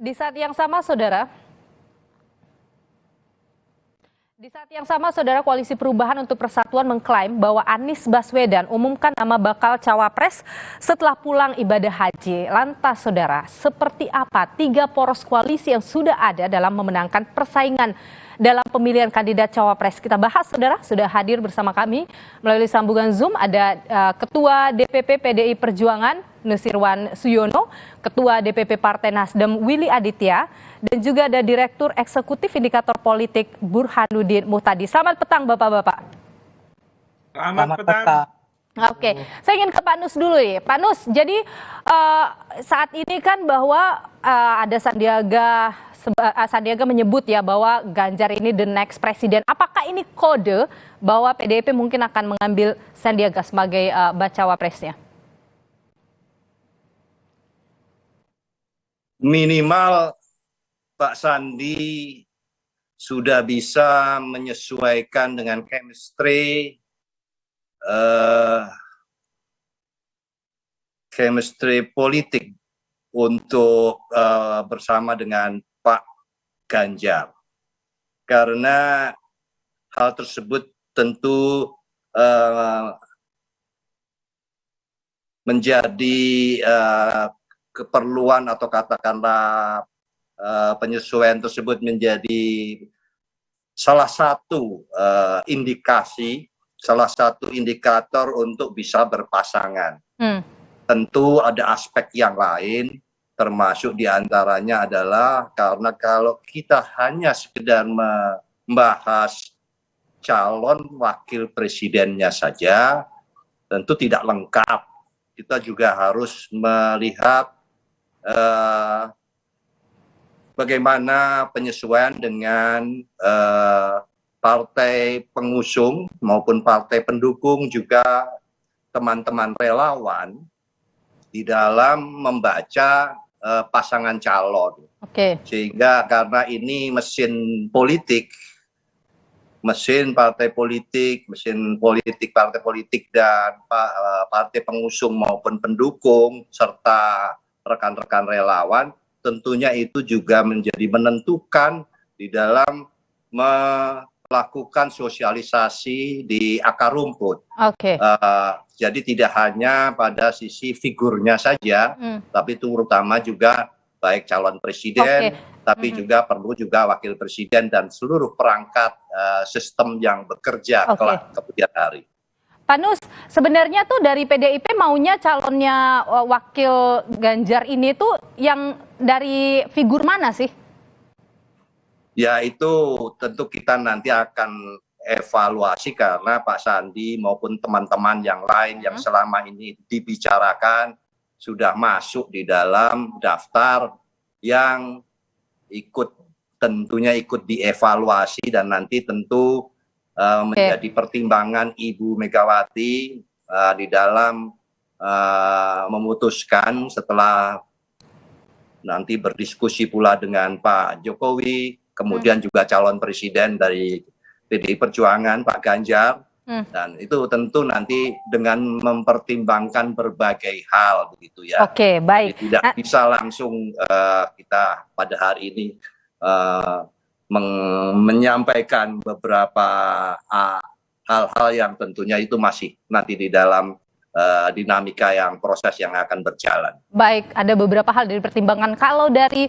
Di saat yang sama, Saudara, Koalisi Perubahan untuk Persatuan mengklaim bahwa Anies Baswedan umumkan nama bakal cawapres setelah pulang ibadah haji. Lantas, Saudara, seperti apa tiga poros koalisi yang sudah ada dalam memenangkan persaingan dalam pemilihan kandidat cawapres? Kita bahas, Saudara. Sudah hadir bersama kami melalui sambungan Zoom ada Ketua DPP PDI Perjuangan Nusirwan Suyono, Ketua DPP Partai Nasdem Willy Aditya, dan juga ada Direktur Eksekutif Indikator Politik Burhanuddin Muhtadi. Selamat petang, Bapak-Bapak. Selamat petang. Oke, saya ingin ke Pak Nus dulu ya. Pak Nus, jadi saat ini kan bahwa ada Sandiaga menyebut ya bahwa Ganjar ini the next presiden. Apakah ini kode bahwa PDIP mungkin akan mengambil Sandiaga sebagai bacawa presnya? Minimal Pak Sandi sudah bisa menyesuaikan dengan chemistry politik untuk bersama dengan Pak Ganjar. Karena hal tersebut tentu menjadi keperluan atau katakanlah penyesuaian tersebut menjadi salah satu indikator untuk bisa berpasangan. Tentu ada aspek yang lain, termasuk diantaranya adalah karena kalau kita hanya sekedar membahas calon wakil presidennya saja, tentu tidak lengkap. Kita juga harus melihat bagaimana penyesuaian dengan partai pengusung maupun partai pendukung, juga teman-teman relawan di dalam membaca pasangan calon. Sehingga karena ini mesin partai politik dan partai pengusung maupun pendukung serta rekan-rekan relawan, tentunya itu juga menjadi menentukan di dalam melakukan sosialisasi di akar rumput. Jadi tidak hanya pada sisi figurnya saja, tapi terutama juga baik calon presiden, tapi juga perlu juga wakil presiden dan seluruh perangkat sistem yang bekerja kelak kemudian hari. Pak Nus, sebenarnya tuh dari PDIP maunya calonnya wakil Ganjar ini tuh yang dari figur mana sih? Ya itu tentu kita nanti akan evaluasi karena Pak Sandi maupun teman-teman yang lain yang selama ini dibicarakan sudah masuk di dalam daftar yang tentunya ikut dievaluasi dan nanti tentu menjadi pertimbangan Ibu Megawati di dalam memutuskan setelah nanti berdiskusi pula dengan Pak Jokowi, kemudian juga calon presiden dari PDI Perjuangan Pak Ganjar, dan itu tentu nanti dengan mempertimbangkan berbagai hal begitu ya. Baik. Jadi tidak bisa langsung kita pada hari ini menyampaikan beberapa hal-hal yang tentunya itu masih nanti di dalam dinamika proses yang akan berjalan. Baik, ada beberapa hal dari pertimbangan. Kalau dari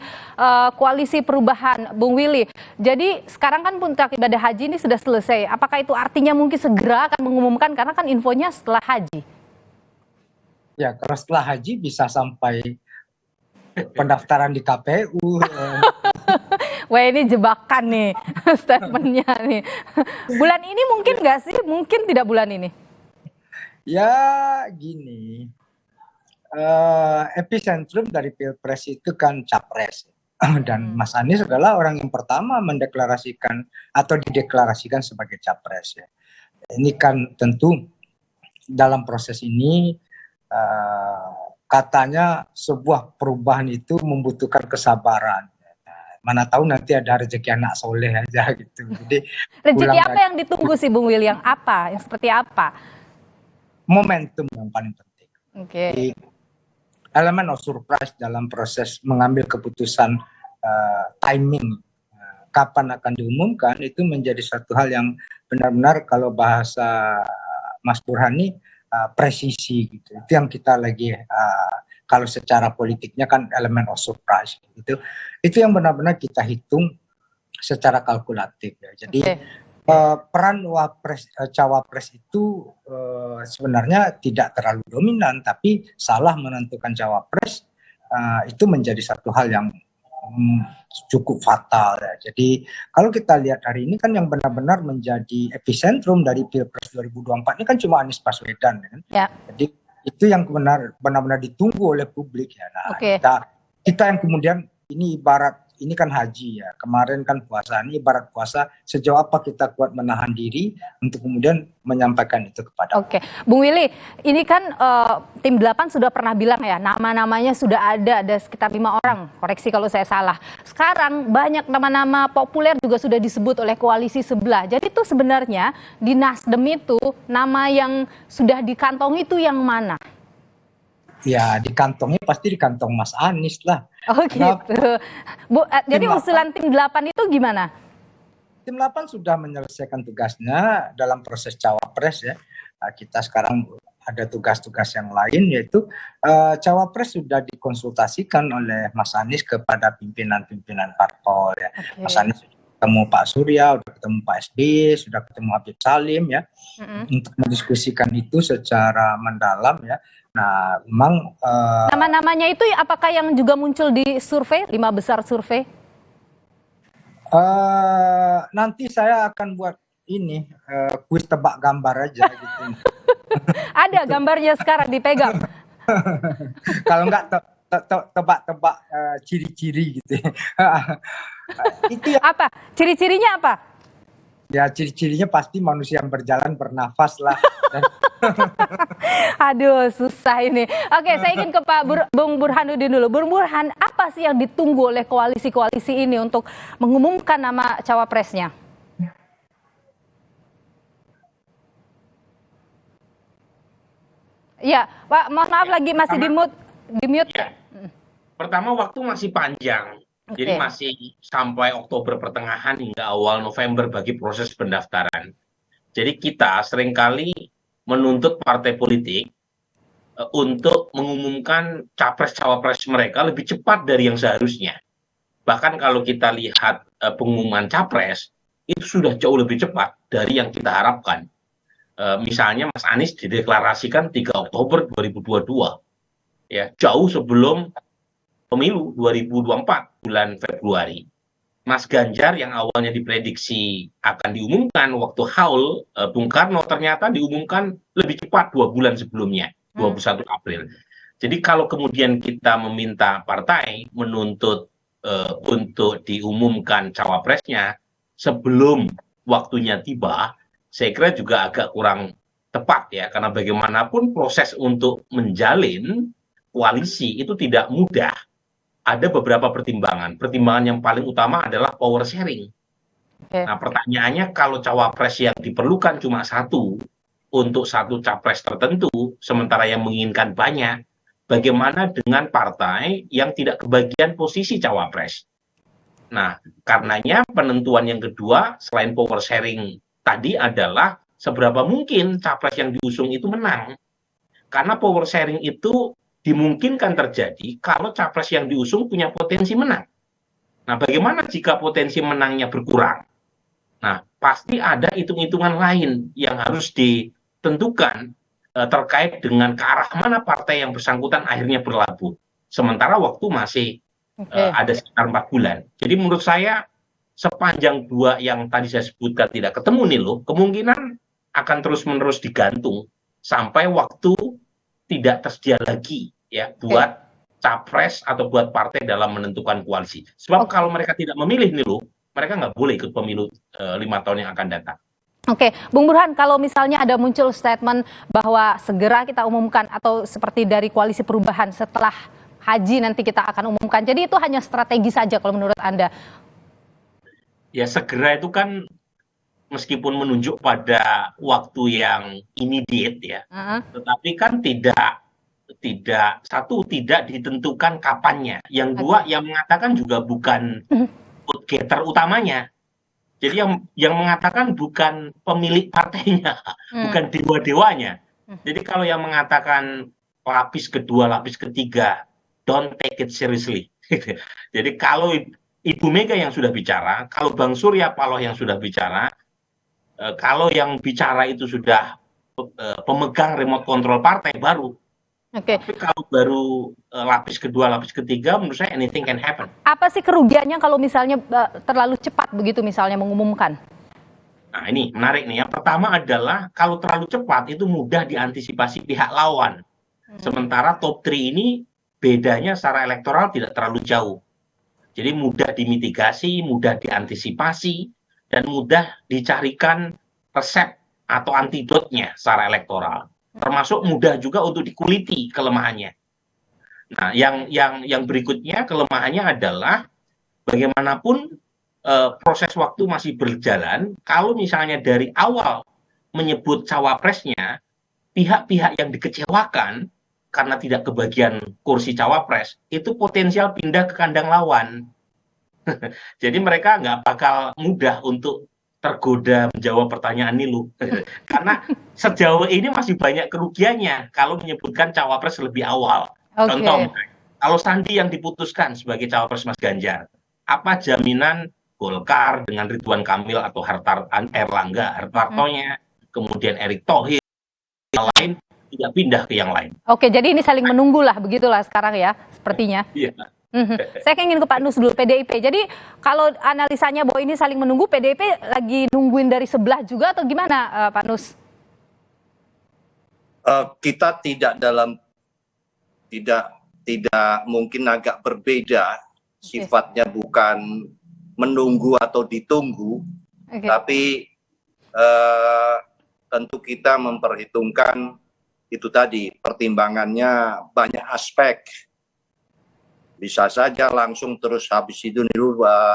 Koalisi Perubahan, Bung Willy, jadi sekarang kan puncak ibadah haji ini sudah selesai. Apakah itu artinya mungkin segera akan mengumumkan, karena kan infonya setelah haji? Ya, kalau setelah haji bisa sampai pendaftaran di KPU. Wah, ini jebakan nih statementnya nih. Bulan ini mungkin nggak sih? Mungkin tidak bulan ini. Ya gini, epicentrum dari Pilpres itu kan Capres. Dan Mas Anies adalah orang yang pertama mendeklarasikan atau dideklarasikan sebagai Capres. Ya. Ini kan tentu dalam proses ini katanya sebuah perubahan itu membutuhkan kesabaran. Mana tahu nanti ada rezeki anak soleh aja gitu. Jadi rezeki apa yang ditunggu sih Bung Willy? Yang apa? Yang seperti apa? Momentum yang paling penting. Elemen of surprise dalam proses mengambil keputusan timing kapan akan diumumkan itu menjadi satu hal yang benar-benar kalau bahasa Mas Burhani presisi gitu. Itu yang kita lagi kalau secara politiknya kan elemen of surprise gitu. Itu yang benar-benar kita hitung secara kalkulatif ya. Jadi peran cawapres itu sebenarnya tidak terlalu dominan, tapi salah menentukan cawapres itu menjadi satu hal yang cukup fatal ya. Jadi kalau kita lihat hari ini kan yang benar-benar menjadi epicentrum dari Pilpres 2024 ini kan cuma Anies Baswedan kan. Ya. Jadi itu yang benar-benar ditunggu oleh publik ya. Nah, kita yang kemudian ini ibarat ini kan haji ya, kemarin kan puasa, ini ibarat puasa, sejauh apa kita kuat menahan diri untuk kemudian menyampaikan itu kepada Bung Willy, ini kan tim 8 sudah pernah bilang ya, nama-namanya sudah ada sekitar 5 orang, koreksi kalau saya salah. Sekarang banyak nama-nama populer juga sudah disebut oleh koalisi sebelah. Jadi itu sebenarnya di Nasdem itu, nama yang sudah dikantongi itu yang mana? Ya di kantongnya pasti di kantong Mas Anies lah. Oh gitu. Bu, jadi usulan tim 8 itu gimana? Tim 8 sudah menyelesaikan tugasnya dalam proses cawapres ya. Kita sekarang ada tugas-tugas yang lain yaitu cawapres sudah dikonsultasikan oleh Mas Anies kepada pimpinan-pimpinan parpol ya. Mas Anies sudah ketemu Pak Surya, sudah ketemu Pak SBY, sudah ketemu Habib Salim ya. Untuk mendiskusikan itu secara mendalam ya. Nah, memang nama-namanya itu apakah yang juga muncul di survei 5 besar survei? Nanti saya akan buat ini kuis tebak gambar aja gitu. Ada gambarnya sekarang dipegang. Kalau enggak tebak-tebak ciri-ciri gitu. Itu ya. Apa? Ciri-cirinya apa? Ya ciri-cirinya pasti manusia yang berjalan bernafas lah. Aduh susah ini. Oke, saya ingin ke Bung Burhanuddin dulu. Bung Burhan, apa sih yang ditunggu oleh koalisi-koalisi ini untuk mengumumkan nama cawapresnya? Ya, Pak, mohon maaf lagi masih di mute. Ya. Pertama waktu masih panjang. Jadi masih sampai Oktober pertengahan hingga awal November bagi proses pendaftaran. Jadi kita seringkali menuntut partai politik untuk mengumumkan capres-cawapres mereka lebih cepat dari yang seharusnya. Bahkan kalau kita lihat pengumuman capres, itu sudah jauh lebih cepat dari yang kita harapkan. Misalnya Mas Anies dideklarasikan 3 Oktober 2022. Ya, jauh sebelum pemilu 2024 bulan Februari. Mas Ganjar yang awalnya diprediksi akan diumumkan waktu haul Bung Karno ternyata diumumkan lebih cepat 2 bulan sebelumnya, 21 April. Jadi kalau kemudian kita meminta partai menuntut untuk diumumkan cawapresnya sebelum waktunya tiba, saya kira juga agak kurang tepat ya, karena bagaimanapun proses untuk menjalin koalisi itu tidak mudah. Ada beberapa pertimbangan. Pertimbangan yang paling utama adalah power sharing. Nah, pertanyaannya kalau cawapres yang diperlukan cuma satu untuk satu capres tertentu, sementara yang menginginkan banyak, bagaimana dengan partai yang tidak kebagian posisi cawapres? Nah, karenanya penentuan yang kedua selain power sharing tadi adalah seberapa mungkin capres yang diusung itu menang. Karena power sharing itu dimungkinkan terjadi kalau capres yang diusung punya potensi menang. Nah, bagaimana jika potensi menangnya berkurang? Nah, pasti ada hitung-hitungan lain yang harus ditentukan terkait dengan ke arah mana partai yang bersangkutan akhirnya berlabuh. Sementara waktu masih ada sekitar 4 bulan. Jadi menurut saya sepanjang 2 yang tadi saya sebutkan tidak ketemu nih loh, kemungkinan akan terus-menerus digantung sampai waktu tidak tersedia lagi ya buat capres atau buat partai dalam menentukan koalisi. Sebab kalau mereka tidak memilih nih loh, mereka nggak boleh ikut pemilu 5 tahun yang akan datang. Oke, Bung Burhan, kalau misalnya ada muncul statement bahwa segera kita umumkan atau seperti dari koalisi perubahan setelah haji nanti kita akan umumkan. Jadi itu hanya strategi saja kalau menurut Anda? Ya segera itu kan meskipun menunjuk pada waktu yang immediate ya, tetapi kan tidak tidak ditentukan kapannya. Yang dua, yang mengatakan juga bukan vote getter utamanya. Jadi yang mengatakan bukan pemilik partainya, bukan dewa-dewanya. Jadi kalau yang mengatakan lapis kedua, lapis ketiga, don't take it seriously. Jadi kalau Ibu Mega yang sudah bicara, kalau Bang Surya Paloh yang sudah bicara, kalau yang bicara itu sudah pemegang remote control partai baru. Tapi kalau baru lapis kedua, lapis ketiga, menurut saya anything can happen. Apa sih kerugiannya kalau misalnya terlalu cepat begitu misalnya mengumumkan? Nah ini menarik nih. Yang pertama adalah kalau terlalu cepat itu mudah diantisipasi pihak lawan. Sementara top 3 ini bedanya secara elektoral tidak terlalu jauh. Jadi mudah dimitigasi, mudah diantisipasi, dan mudah dicarikan resep atau antidotnya secara elektoral. Termasuk mudah juga untuk dikuliti kelemahannya. Nah, yang berikutnya kelemahannya adalah bagaimanapun proses waktu masih berjalan. Kalau misalnya dari awal menyebut cawapresnya, pihak-pihak yang dikecewakan karena tidak kebagian kursi cawapres itu potensial pindah ke kandang lawan. Jadi mereka nggak bakal mudah untuk tergoda menjawab pertanyaan Nilu. Karena sejauh ini masih banyak kerugiannya kalau menyebutkan cawapres lebih awal. Contoh, kalau Sandi yang diputuskan sebagai cawapres Mas Ganjar, apa jaminan Golkar dengan Ridwan Kamil atau Erlangga Hartartonya, kemudian Erick Thohir, yang lain tidak pindah ke yang lain. Oke, jadi ini saling menunggu lah, begitulah sekarang ya, sepertinya. Iya. Saya ingin ke Pak Nus dulu, PDIP. Jadi kalau analisanya bahwa ini saling menunggu, PDIP lagi nungguin dari sebelah juga atau gimana, Pak Nus? Kita tidak mungkin agak berbeda, sifatnya bukan menunggu atau ditunggu, tapi tentu kita memperhitungkan itu tadi, pertimbangannya banyak aspek. Bisa saja langsung terus habis itu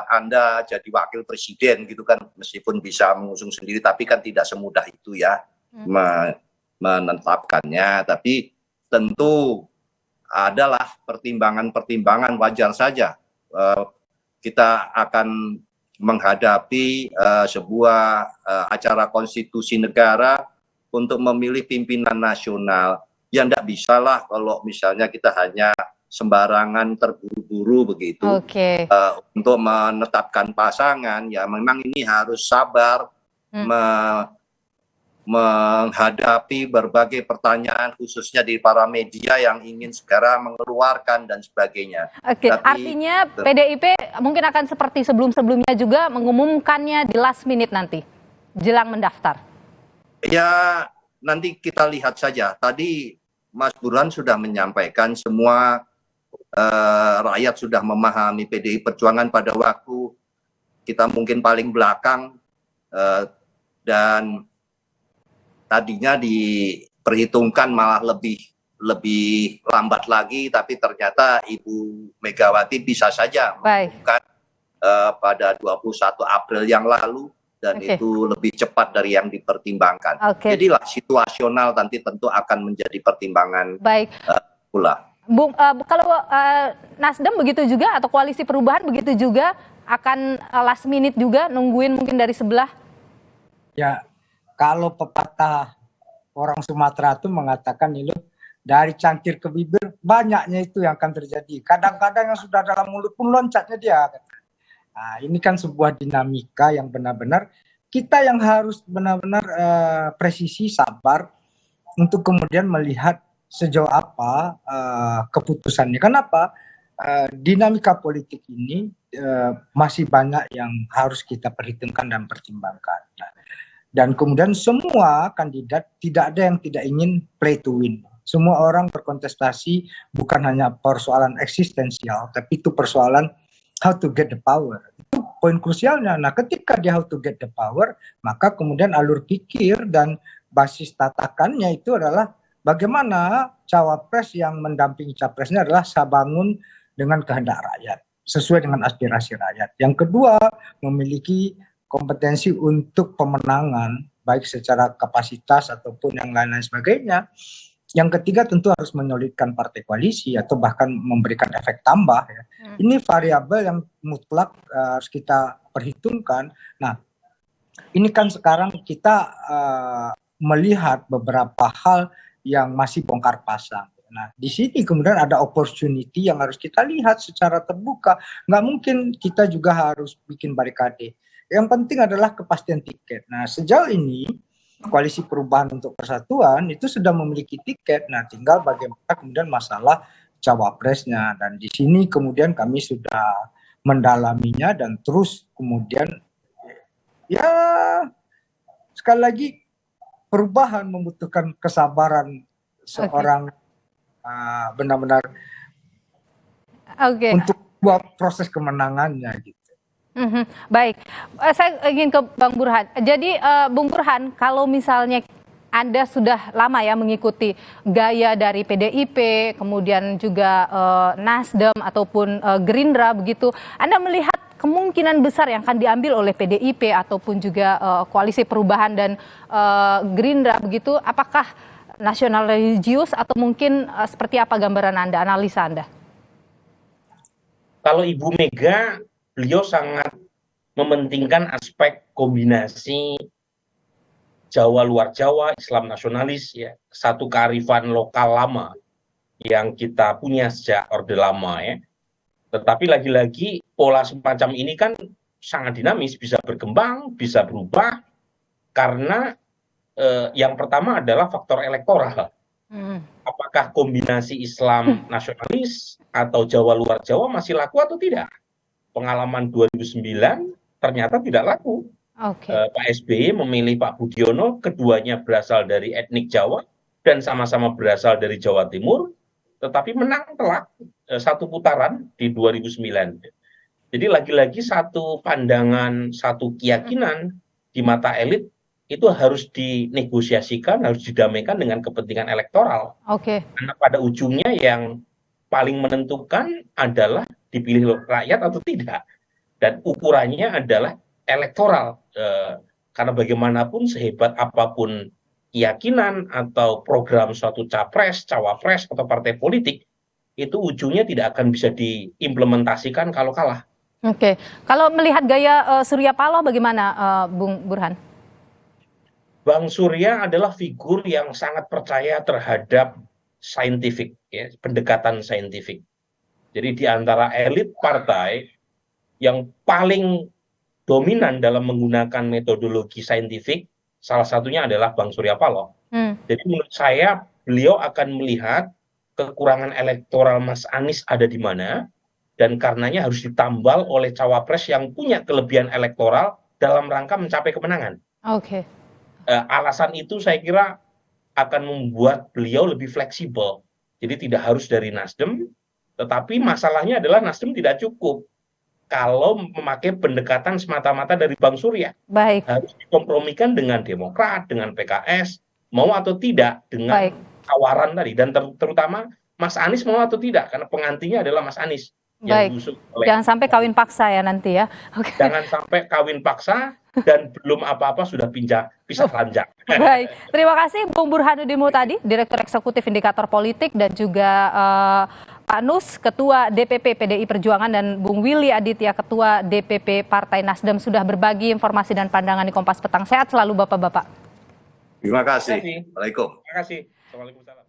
Anda jadi wakil presiden gitu kan, meskipun bisa mengusung sendiri, tapi kan tidak semudah itu ya menetapkannya. Tapi tentu adalah pertimbangan-pertimbangan, wajar saja kita akan menghadapi sebuah acara konstitusi negara untuk memilih pimpinan nasional. Ya enggak bisa lah kalau misalnya kita hanya sembarangan terburu-buru begitu untuk menetapkan pasangan. Ya memang ini harus sabar menghadapi berbagai pertanyaan, khususnya di para media yang ingin segera mengeluarkan dan sebagainya. Tapi, artinya PDIP mungkin akan seperti sebelum-sebelumnya juga mengumumkannya di last minute nanti, jelang mendaftar. Ya nanti kita lihat saja. Tadi Mas Burhan sudah menyampaikan semua rakyat sudah memahami PDI Perjuangan pada waktu kita mungkin paling belakang dan tadinya diperhitungkan malah lebih lambat lagi, tapi ternyata Ibu Megawati bisa saja mengumumkan pada 21 April yang lalu dan itu lebih cepat dari yang dipertimbangkan. Jadilah situasional nanti tentu akan menjadi pertimbangan pula. Bung, kalau Nasdem begitu juga atau Koalisi Perubahan begitu juga akan last minute juga nungguin mungkin dari sebelah? Ya, kalau pepatah orang Sumatera itu mengatakan itu dari cangkir ke bibir banyaknya itu yang akan terjadi. Kadang-kadang yang sudah dalam mulut pun loncatnya dia. Nah, ini kan sebuah dinamika yang benar-benar kita yang harus benar-benar presisi, sabar untuk kemudian melihat sejauh apa keputusannya. Kenapa? Dinamika politik ini masih banyak yang harus kita perhitungkan dan pertimbangkan. Dan kemudian semua kandidat tidak ada yang tidak ingin play to win. Semua orang berkontestasi bukan hanya persoalan eksistensial, tapi itu persoalan how to get the power. Itu poin krusialnya. Nah, ketika dia how to get the power, maka kemudian alur pikir dan basis tatakannya itu adalah bagaimana cawapres yang mendampingi capresnya adalah sabangun dengan kehendak rakyat, sesuai dengan aspirasi rakyat. Yang kedua, memiliki kompetensi untuk pemenangan, baik secara kapasitas ataupun yang lain-lain sebagainya. Yang ketiga tentu harus menyolidkan partai koalisi atau bahkan memberikan efek tambah ya. Ini variabel yang mutlak harus kita perhitungkan. Nah, ini kan sekarang kita melihat beberapa hal yang masih bongkar pasang. Nah, di sini kemudian ada opportunity yang harus kita lihat secara terbuka. Nggak mungkin kita juga harus bikin barikade. Yang penting adalah kepastian tiket. Nah, sejauh ini Koalisi Perubahan untuk Persatuan itu sudah memiliki tiket. Nah, tinggal bagaimana kemudian masalah cawapresnya. Dan di sini kemudian kami sudah mendalaminya dan terus kemudian ya sekali lagi perubahan membutuhkan kesabaran seorang benar-benar untuk buat proses kemenangannya gitu. Baik, saya ingin ke Bang Burhan. Jadi Bung Burhan, kalau misalnya Anda sudah lama ya mengikuti gaya dari PDIP, kemudian juga Nasdem ataupun Gerindra begitu, Anda melihat kemungkinan besar yang akan diambil oleh PDIP ataupun juga Koalisi Perubahan dan Gerindra begitu, apakah nasional religius atau mungkin seperti apa gambaran Anda, analisa Anda? Kalau Ibu Mega, beliau sangat mementingkan aspek kombinasi Jawa luar Jawa, Islam nasionalis, ya, satu kearifan lokal lama yang kita punya sejak Orde Lama ya. Tetapi lagi-lagi pola semacam ini kan sangat dinamis, bisa berkembang, bisa berubah karena yang pertama adalah faktor elektoral. Apakah kombinasi Islam nasionalis atau Jawa luar Jawa masih laku atau tidak? Pengalaman 2009 ternyata tidak laku. Pak SBY memilih Pak Budiono, keduanya berasal dari etnik Jawa dan sama-sama berasal dari Jawa Timur, tetapi menang telak satu putaran di 2009. Jadi lagi-lagi satu pandangan, satu keyakinan di mata elit itu harus dinegosiasikan, harus didamaikan dengan kepentingan elektoral. Karena pada ujungnya yang paling menentukan adalah dipilih rakyat atau tidak, dan ukurannya adalah elektoral, karena bagaimanapun sehebat apapun keyakinan atau program suatu capres, cawapres atau partai politik, itu ujungnya tidak akan bisa diimplementasikan kalau kalah. Kalau melihat gaya Surya Paloh bagaimana, Bung Burhan? Bang Surya adalah figur yang sangat percaya terhadap saintifik, ya, pendekatan saintifik. Jadi di antara elit partai yang paling dominan dalam menggunakan metodologi saintifik, salah satunya adalah Bang Surya Paloh. Jadi menurut saya beliau akan melihat kekurangan elektoral Mas Anies ada di mana, dan karenanya harus ditambal oleh cawapres yang punya kelebihan elektoral dalam rangka mencapai kemenangan. Alasan itu saya kira akan membuat beliau lebih fleksibel. Jadi tidak harus dari Nasdem, tetapi masalahnya adalah Nasdem tidak cukup kalau memakai pendekatan semata-mata dari Bang Surya. Harus dikompromikan dengan Demokrat, dengan PKS, mau atau tidak dengan tawaran tadi. Dan terutama Mas Anies mau atau tidak, karena pengantinnya adalah Mas Anies. Jangan sampai kawin paksa ya nanti ya. Jangan sampai kawin paksa dan belum apa-apa sudah pisah ranjang. Baik, terima kasih Bung Burhanuddin Muhtadi, Direktur Eksekutif Indikator Politik, dan juga Pak Nus, Ketua DPP PDI Perjuangan, dan Bung Willy Aditya, Ketua DPP Partai Nasdem, sudah berbagi informasi dan pandangan di Kompas Petang. Sehat selalu Bapak-Bapak. Terima kasih. Waalaikumsalam. Terima kasih. Waalaikumsalam.